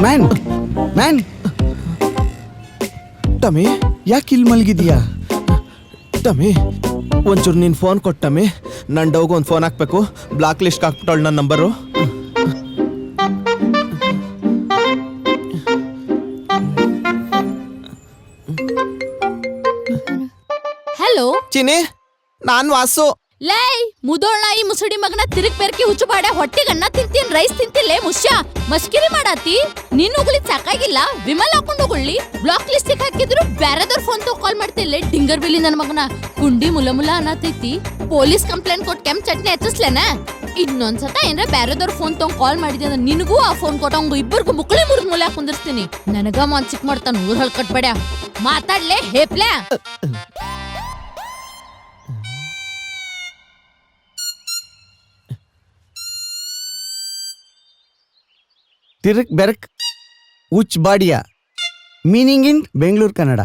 Man man tummy ಯಾಕೆ ಇಲ್ಲಿ ಮಲಗಿದೀಯಾ? Tummy ಒಂಚೂರು ನೀನು ಫೋನ್ ಕೊಟ್ಟಮ್ಮಿ, ನನ್ನ ಡೌಗೆ ಒಂದು ಫೋನ್ ಹಾಕ್ಬೇಕು. ಬ್ಲಾಕ್ ಲಿಸ್ಟ್ ಹಾಕ್ಬಿಟ್ಟವಳು ನನ್ನ ನಂಬರು. ಹಲೋ ಚಿನಿ, ನಾನು ವಾಸು. ಲೇ ಮುದೋಳ್ನ ಈ ಮುಸುಡಿ ಮಗನ ತಿರುಗ್ ಬೆರ್ಕಿ ಹುಚ್ಚು ಬಾಡೆ ಹೊಟ್ಟಿಗೆ ಅನ್ನ ತಿಂತೀನಿ, ರೈಸ್ ತಿಂತಿಲ್ಲೇ ಮುಷ್ಯ ಮಸ್ಕಿರಿ ಮಾಡಾತಿ. ನೀನ್ ಉಗುಳಿ ಸಾಕಾಗಿಲ್ಲ, ವಿಮಲ್ ಹಾಕೊಂಡು ಉಗುಳಿ ಬ್ಲಾಕ್ ಲಿಸ್ಟ್ ಹಾಕಿದ್ರು ಬ್ಯಾರದವ್ರ ಫೋನ್ ತಗೋ ಕಾಲ್ ಮಾಡ್ತಿಲ್ಲ. ಡಿಂಗರ್ ಬಿಲಿ ನನ್ನ ಮಗನ ಕುಂಡಿ ಮುಲ ಮುಲ ಅನ್ನತೈತಿ. ಪೊಲೀಸ್ ಕಂಪ್ಲೇಂಟ್ ಕೊಟ್ಟು ಕೆಂಪ್ ಚಟ್ನಿ ಹಚ್ಚಿಸ್ಲೇನ? ಇನ್ನೊಂದ್ಸತ ಏನ್ರ ಬ್ಯಾರದವ್ರ ಫೋನ್ ತಗೊಂಡ್ ಕಾಲ್ ಮಾಡಿದೆ ಅಂದ್ರೆ ನಿನಗೂ ಆ ಫೋನ್ ಕೊಟ್ಟಂಗು ಇಬ್ಬರಿಗೂ ಮುಕ್ಕಳಿ ಮುರಿದ್ ಮೂಲೆ ಕುಂದಿರ್ತೀನಿ. ನನಗ ಮಾನ್ ಚಿಕ್ ಮಾಡ್ತಾನ ಊರ್ ಹಳ್ಕಟ್ಬೇಡ. ಮಾತಾಡ್ಲೆ ಹೇಪ್ಲೆ. ತಿರುಕ್ ಬೆರಕ್ ಹುಚ್ ಬಾಡಿಯ ಮೀನಿಂಗ್ ಇನ್ ಬೆಂಗಳೂರು ಕನ್ನಡ.